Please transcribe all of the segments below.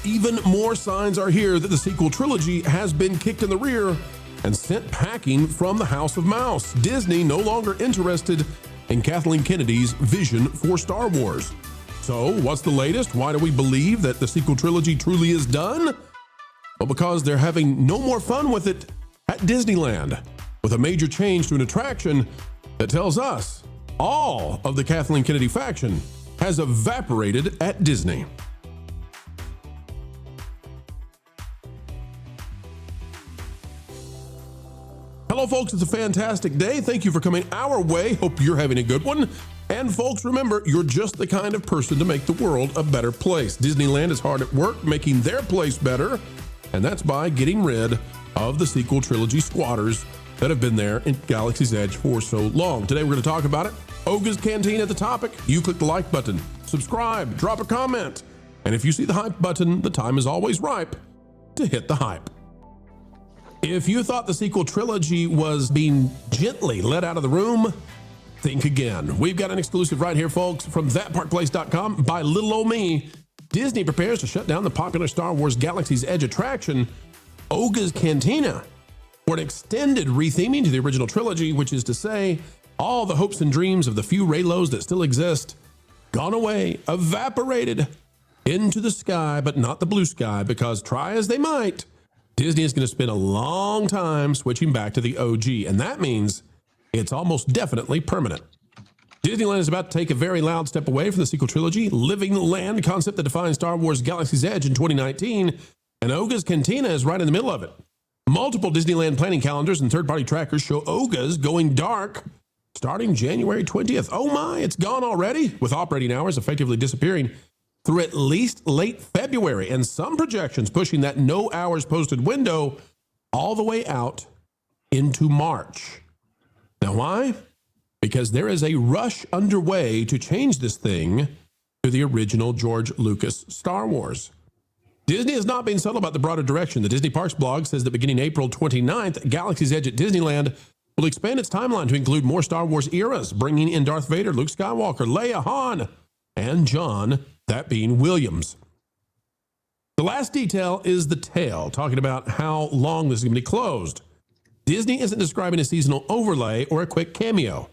even more signs are here that the sequel trilogy has been kicked in the rear and sent packing from the House of Mouse. Disney no longer interested in Kathleen Kennedy's vision for Star Wars. So, what's the latest? Why do we believe that the sequel trilogy truly is done? Well, because they're having no more fun with it at Disneyland, with a major change to an attraction that tells us all of the Kathleen Kennedy faction has evaporated at Disney. Hello, folks. It's a fantastic day. Thank you for coming our way. Hope you're having a good one. And folks, remember, you're just the kind of person to make the world a better place. Disneyland is hard at work making their place better, and that's by getting rid of the sequel trilogy squatters that have been there in Galaxy's Edge for so long. Today, we're going to talk about it. Oga's Cantina at the topic. You click the like button, subscribe, drop a comment. And if you see the hype button, the time is always ripe to hit the hype. If you thought the sequel trilogy was being gently let out of the room, think again. We've got an exclusive right here, folks, from thatparkplace.com. By little old me, Disney prepares to shut down the popular Star Wars Galaxy's Edge attraction, Oga's Cantina, for an extended retheming to the original trilogy, which is to say, all the hopes and dreams of the few Reylos that still exist, gone away, evaporated into the sky, but not the blue sky, because try as they might, Disney is going to spend a long time switching back to the OG, and that means it's almost definitely permanent. Disneyland is about to take a very loud step away from the sequel trilogy, living land concept that defined Star Wars Galaxy's Edge in 2019, and Oga's Cantina is right in the middle of it. Multiple Disneyland planning calendars and third-party trackers show Oga's going dark starting January 20th. Oh my, it's gone already, with operating hours effectively disappearing through at least late February, and some projections pushing that no hours posted window all the way out into March. Now, why? Because there is a rush underway to change this thing to the original George Lucas Star Wars. Disney has not been subtle about the broader direction. The Disney Parks blog says that beginning April 29th, Galaxy's Edge at Disneyland will expand its timeline to include more Star Wars eras, bringing in Darth Vader, Luke Skywalker, Leia, Han, and John, that being Williams. The last detail is the tail, talking about how long this is going to be closed. Disney isn't describing a seasonal overlay or a quick cameo.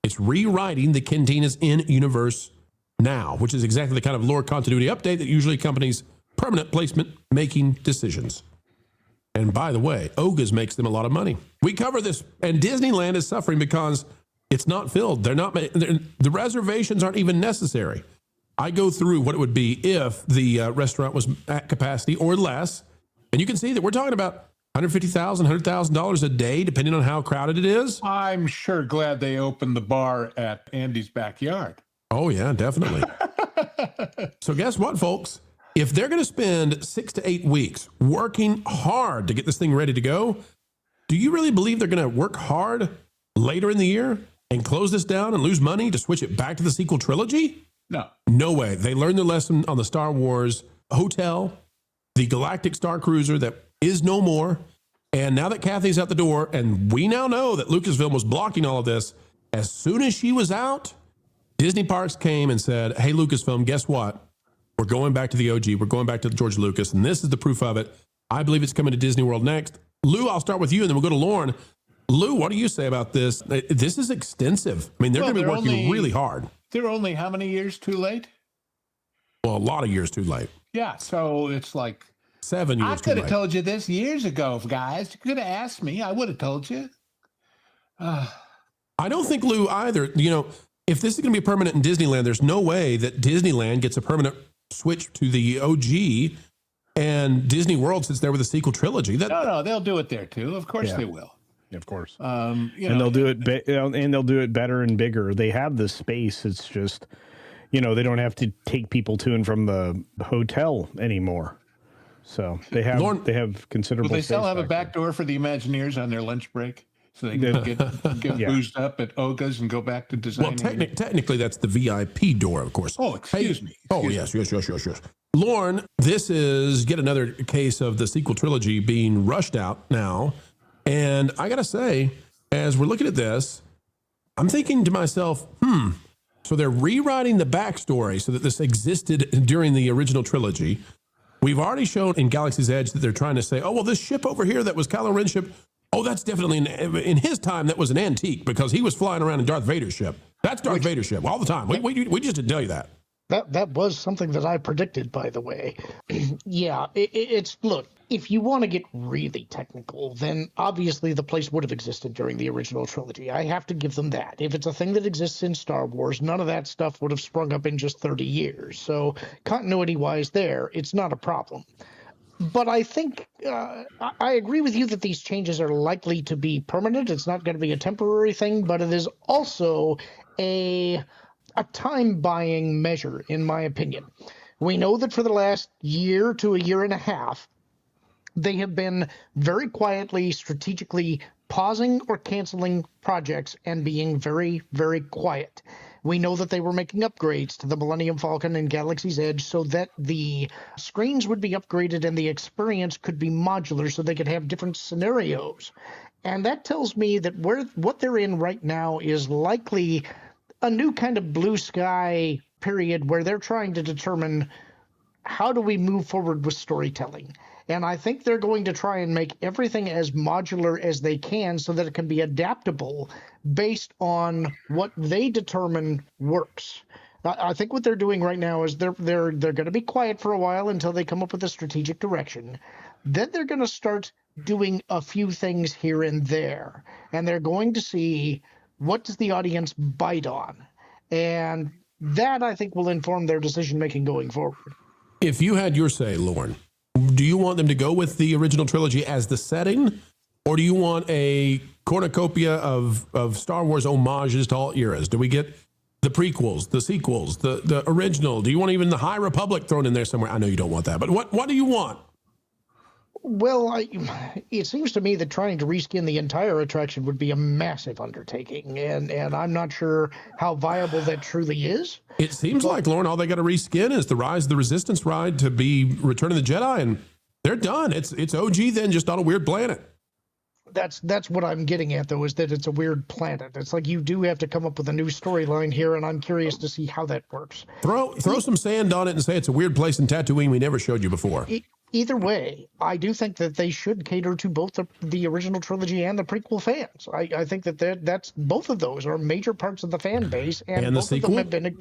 It's rewriting the Cantina's in-universe now, which is exactly the kind of lore continuity update that usually accompanies permanent placement making decisions. And by the way, Oga's makes them a lot of money. We cover this, and Disneyland is suffering because it's not filled. The reservations aren't even necessary. I go through what it would be if the restaurant was at capacity or less, and you can see that we're talking about $150,000, $100,000 a day, depending on how crowded it is. I'm sure glad they opened the bar at Andy's backyard. Oh, yeah, definitely. So guess what, folks? If they're going to spend 6 to 8 weeks working hard to get this thing ready to go, do you really believe they're going to work hard later in the year and close this down and lose money to switch it back to the sequel trilogy? No. No way. They learned their lesson on the Star Wars Hotel, the Galactic Star Cruiser that is no more. And now that Kathy's out the door, and we now know that Lucasfilm was blocking all of this, as soon as she was out, Disney Parks came and said, hey, Lucasfilm, guess what? We're going back to the OG. We're going back to George Lucas, and this is the proof of it. I believe it's coming to Disney World next. Lou, I'll start with you, and then we'll go to Lauren. Lou, what do you say about this? This is extensive. I mean, they're going to be working really hard. They're only how many years too late? Well, a lot of years too late. Yeah, so it's like 7 years too late. I could have told you this years ago, guys. You could have asked me. I would have told you. I don't think Lou either. You know, if this is going to be permanent in Disneyland, there's no way that Disneyland gets a permanent switch to the OG and Disney World sits there with a sequel trilogy. No, they'll do it there too. Of course they will. Of course. And they'll do it and they'll do it better and bigger. They have the space. It's just, they don't have to take people to and from the hotel anymore. So they have considerable. Will they still space have a back door for the Imagineers on their lunch break? So they can get boozed up at Oga's and go back to designing. Well, technically, that's the VIP door, of course. Oh, excuse me. Yes. Lauren, this is yet another case of the sequel trilogy being rushed out now. And I got to say, as we're looking at this, I'm thinking to myself, so they're rewriting the backstory so that this existed during the original trilogy. We've already shown in Galaxy's Edge that they're trying to say, oh, well, this ship over here that was Kylo Ren's ship, oh, that's definitely, in his time, that was an antique because he was flying around in Darth Vader's ship. That's Darth Vader's ship all the time. We just didn't tell you that. That was something that I predicted, by the way. Yeah, it's look, if you want to get really technical, then obviously the place would have existed during the original trilogy. I have to give them that. If it's a thing that exists in Star Wars, none of that stuff would have sprung up in just 30 years. So continuity-wise there, it's not a problem. But I think I agree with you that these changes are likely to be permanent. It's not going to be a temporary thing, but it is also a time-buying measure, in my opinion. We know that for the last year to a year and a half, they have been very quietly, strategically pausing or canceling projects and being very, very quiet. We know that they were making upgrades to the Millennium Falcon and Galaxy's Edge so that the screens would be upgraded and the experience could be modular so they could have different scenarios. And that tells me that what they're in right now is likely a new kind of blue sky period where they're trying to determine how do we move forward with storytelling. And I think they're going to try and make everything as modular as they can so that it can be adaptable based on what they determine works. I think what they're doing right now is they're going to be quiet for a while until they come up with a strategic direction. Then they're going to start doing a few things here and there. And they're going to see what does the audience bite on. And that, I think, will inform their decision-making going forward. If you had your say, Lauren, do you want them to go with the original trilogy as the setting, or do you want a cornucopia of Star Wars homages to all eras? Do we get the prequels, the sequels, the original? Do you want even the High Republic thrown in there somewhere? I know you don't want that, but what do you want? Well, it seems to me that trying to reskin the entire attraction would be a massive undertaking, and I'm not sure how viable that truly is. It seems like, Lauren, all they got to reskin is the Rise of the Resistance ride to be Return of the Jedi, and they're done. It's OG then, just on a weird planet. That's what I'm getting at, though, is that it's a weird planet. It's like you do have to come up with a new storyline here, and I'm curious to see how that works. Throw some sand on it and say it's a weird place in Tatooine we never showed you before. Either way, I do think that they should cater to both the original trilogy and the prequel fans. I think that's both of those are major parts of the fan base, and both of them have been.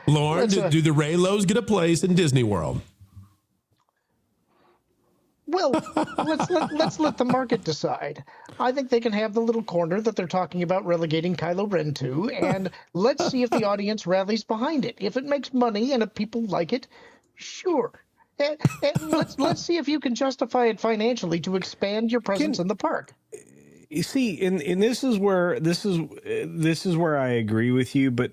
Lauren, do the Reylos get a place in Disney World? Well, let's let the market decide. I think they can have the little corner that they're talking about relegating Kylo Ren to, and let's see if the audience rallies behind it. If it makes money and if people like it, sure. And let's see if you can justify it financially to expand your presence in the park. You see, and this is where I agree with you, but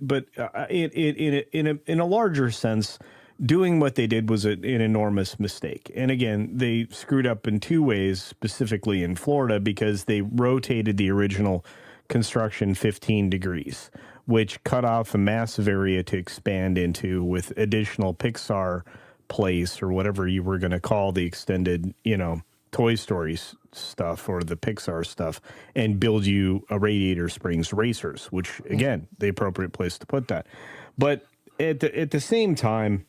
in a larger sense, doing what they did was an enormous mistake. And again, they screwed up in two ways, specifically in Florida, because they rotated the original construction 15 degrees, which cut off a massive area to expand into with additional Pixar place or whatever you were going to call the extended, Toy Story stuff or the Pixar stuff, and build you a Radiator Springs Racers, which, again, the appropriate place to put that. But at the same time,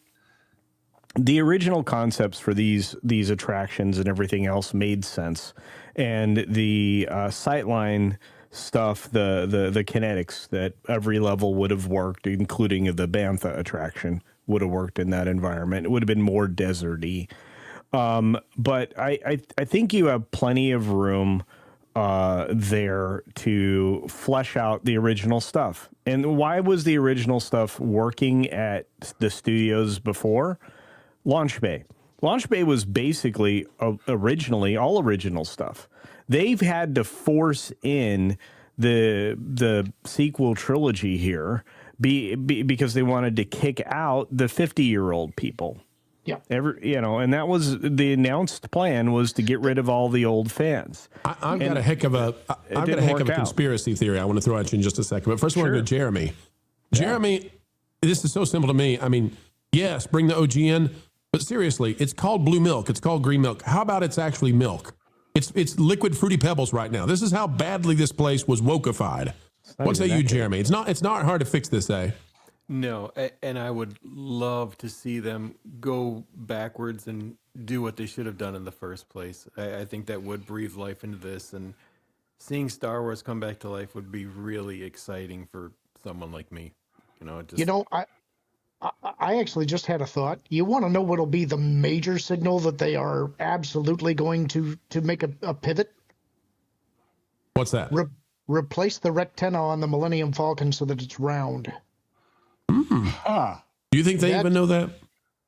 the original concepts for these attractions and everything else made sense, and the sightline stuff, the kinetics that every level would have worked, including the Bantha attraction, would have worked in that environment. It would have been more deserty, but I think you have plenty of room there to flesh out the original stuff. And why was the original stuff working at the studios before? Launch Bay. Launch Bay was basically originally all original stuff. They've had to force in the sequel trilogy here because they wanted to kick out the 50-year-old people. Yeah. And that was the announced plan, was to get rid of all the old fans. I've got a heck of a conspiracy theory I want to throw at you in just a second. But first, I want to go to Jeremy. Yeah. Jeremy, this is so simple to me. I mean, yes, bring the OG in. But seriously, it's called blue milk. It's called green milk. How about it's actually milk? It's liquid Fruity Pebbles right now. This is how badly this place was wokeified. What say you, Jeremy? It's not hard to fix this, eh? No, and I would love to see them go backwards and do what they should have done in the first place. I think that would breathe life into this, and seeing Star Wars come back to life would be really exciting for someone like me. I actually just had a thought. You want to know what'll be the major signal that they are absolutely going to make a pivot? What's that? Replace the retina on the Millennium Falcon so that it's round. Do you think they even know that?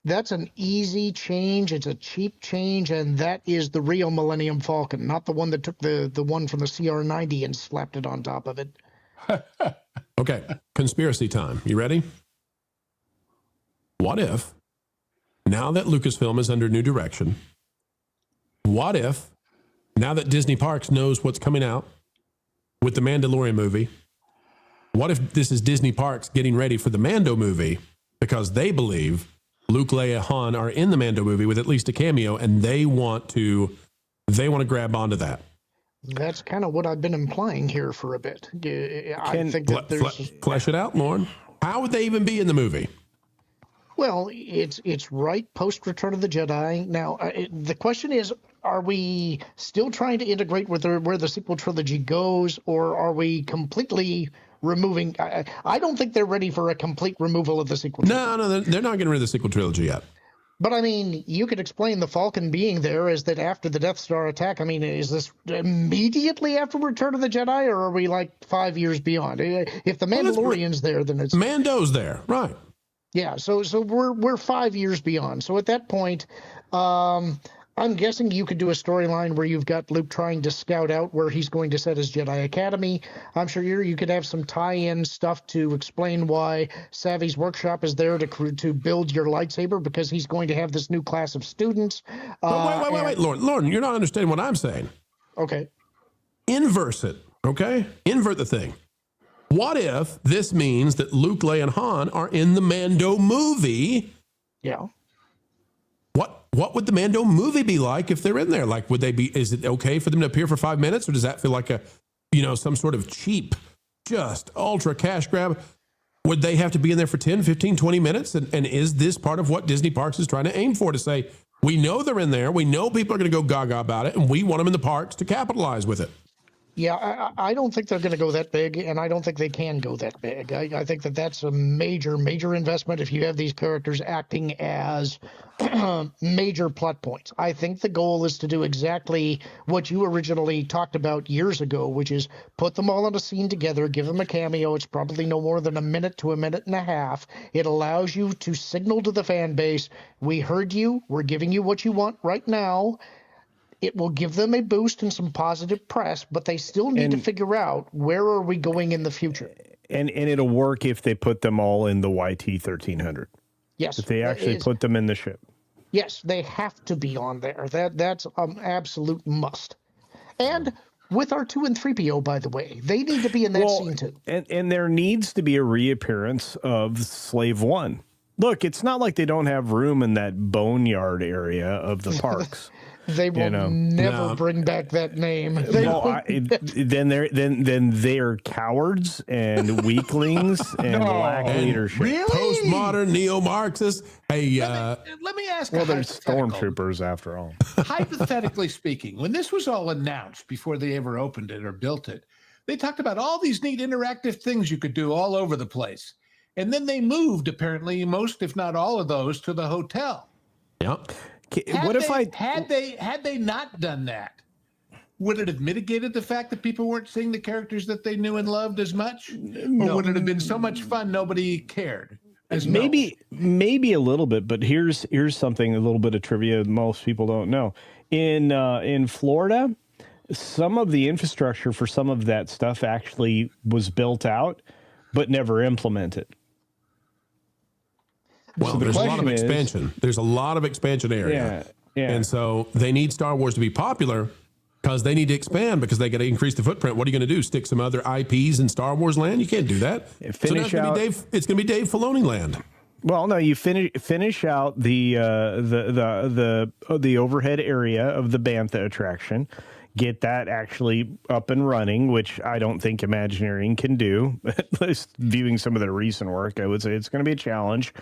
That's an easy change. It's a cheap change, and that is the real Millennium Falcon, not the one that took the one from the CR-90 and slapped it on top of it. Okay, conspiracy time. You ready? What if, now that Lucasfilm is under new direction, what if, now that Disney Parks knows what's coming out with the Mandalorian movie, what if this is Disney Parks getting ready for the Mando movie because they believe Luke, Leia, Han are in the Mando movie with at least a cameo, and they want to grab onto that? That's kind of what I've been implying here for a bit. I think that there's flesh it out, Lauren. How would they even be in the movie? Well, it's right post Return of the Jedi. Now, the question is, are we still trying to integrate with where the sequel trilogy goes, or are we completely removing? I don't think they're ready for a complete removal of the sequel trilogy. No, they're not getting rid of the sequel trilogy yet. But, I mean, you could explain the Falcon being there as that after the Death Star attack. I mean, is this immediately after Return of the Jedi, or are we like 5 years beyond? If the Mandalorian's there, then it's... Mando's there, right. Yeah, so we're 5 years beyond. So at that point, I'm guessing you could do a storyline where you've got Luke trying to scout out where he's going to set his Jedi Academy. I'm sure you could have some tie-in stuff to explain why Savvy's workshop is there to build your lightsaber, because he's going to have this new class of students. Wait, Lauren, you're not understanding what I'm saying. Okay. Inverse it, okay? Invert the thing. What if this means that Luke, Leia, and Han are in the Mando movie? Yeah. What would the Mando movie be like if they're in there? Like, would they be, is it okay for them to appear for 5 minutes, or does that feel like some sort of cheap, just ultra cash grab? Would they have to be in there for 10, 15, 20 minutes? And is this part of what Disney Parks is trying to aim for, to say, we know they're in there, we know people are going to go gaga about it, and we want them in the parks to capitalize with it? Yeah, I don't think they're going to go that big, and I don't think they can go that big. I think that's a major, major investment if you have these characters acting as major plot points. I think the goal is to do exactly what you originally talked about years ago, which is put them all in a scene together, give them a cameo. It's probably no more than a minute to a minute and a half. It allows you to signal to the fan base, we heard you, we're giving you what you want right now. It will give them a boost and some positive press, but they still need to figure out, where are we going in the future? And it'll work if they put them all in the YT-1300. Yes. If they actually put them in the ship. Yes, they have to be on there. That's an absolute must. And with R2 and 3PO, by the way, they need to be in that scene too. And there needs to be a reappearance of Slave One. Look, it's not like they don't have room in that boneyard area of the parks. They will never bring back that name. Then they're cowards and weaklings and lack leadership. Really? Postmodern neo-Marxists. Hey, let me ask. Well, they're stormtroopers after all. Hypothetically speaking, when this was all announced before they ever opened it or built it, they talked about all these neat interactive things you could do all over the place, and then they moved apparently most, if not all, of those to the hotel. Yep. Had they not done that, would it have mitigated the fact that people weren't seeing the characters that they knew and loved as much? Or would it have been so much fun nobody cared? Maybe a little bit, but here's something, a little bit of trivia most people don't know. In Florida, some of the infrastructure for some of that stuff actually was built out, but never implemented. Well, so there's a lot of expansion. There's a lot of expansion area. Yeah. And so they need Star Wars to be popular because they need to expand, because they got to increase the footprint. What are you going to do? Stick some other IPs in Star Wars land? You can't do that. It's going to be Dave Filoni land. Well, no, you finish out the overhead area of the Bantha attraction. get that actually up and running, which I don't think Imagineering can do. At least viewing some of their recent work, I would say it's going to be a challenge.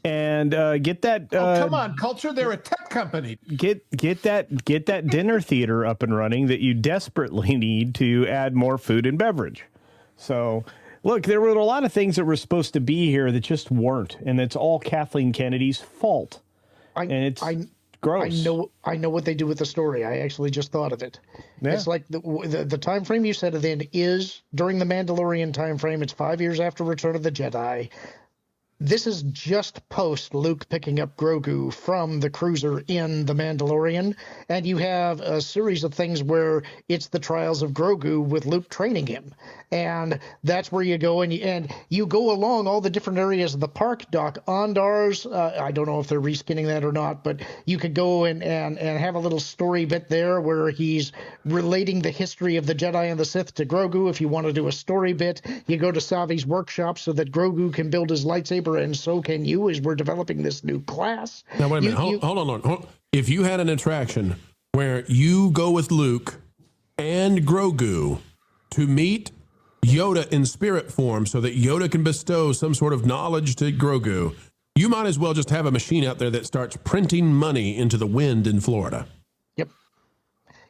And get that. Come on, Culture! They're a tech company. Get that dinner theater up and running that you desperately need to add more food and beverage. So, look, there were a lot of things that were supposed to be here that just weren't, and it's all Kathleen Kennedy's fault. Gross. I know what they do with the story. I actually just thought of it. Yeah. It's like the time frame you said it in is during the Mandalorian time frame. It's 5 years after Return of the Jedi. This is just post Luke picking up Grogu from the cruiser in The Mandalorian, and you have a series of things where it's the trials of Grogu with Luke training him, and that's where you go and you go along all the different areas of the park. Doc Ondar's, I don't know if they're reskinning that or not, but you could go and have a little story bit there where he's relating the history of the Jedi and the Sith to Grogu. If you want to do a story bit, you go to Savi's workshop so that Grogu can build his lightsaber, and so can you, as we're developing this new class. Now, wait a minute. Hold on. If you had an attraction where you go with Luke and Grogu to meet Yoda in spirit form so that Yoda can bestow some sort of knowledge to Grogu, you might as well just have a machine out there that starts printing money into the wind in Florida. Yep.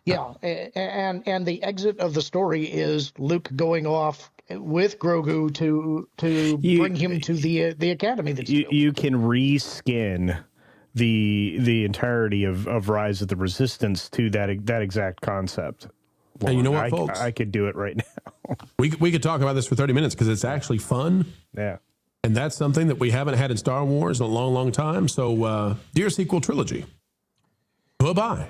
Yeah, and the exit of the story is Luke going off with Grogu to bring him to the academy. You can reskin the entirety of Rise of the Resistance to that exact concept. Lord, and you know what, folks? I could do it right now. we could talk about this for 30 minutes because it's actually fun. Yeah. And that's something that we haven't had in Star Wars in a long, long time. So, dear sequel trilogy, bye-bye.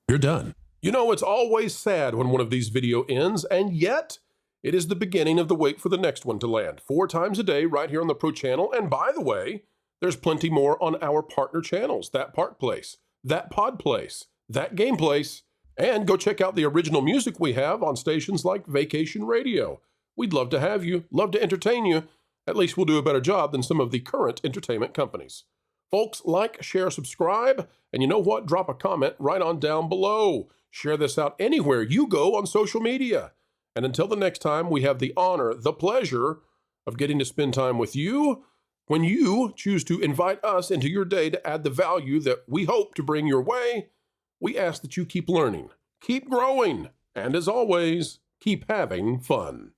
You're done. You know, it's always sad when one of these video ends, and yet it is the beginning of the wait for the next one to land. 4 times a day right here on the Pro Channel. And by the way, there's plenty more on our partner channels. That Park Place, That Pod Place, That Game Place. And go check out the original music we have on stations like Vacation Radio. We'd love to have you, love to entertain you. At least we'll do a better job than some of the current entertainment companies. Folks, like, share, subscribe, and you know what? Drop a comment right on down below. Share this out anywhere you go on social media. And until the next time, we have the honor, the pleasure of getting to spend time with you when you choose to invite us into your day to add the value that we hope to bring your way. We ask that you keep learning, keep growing, and as always, keep having fun.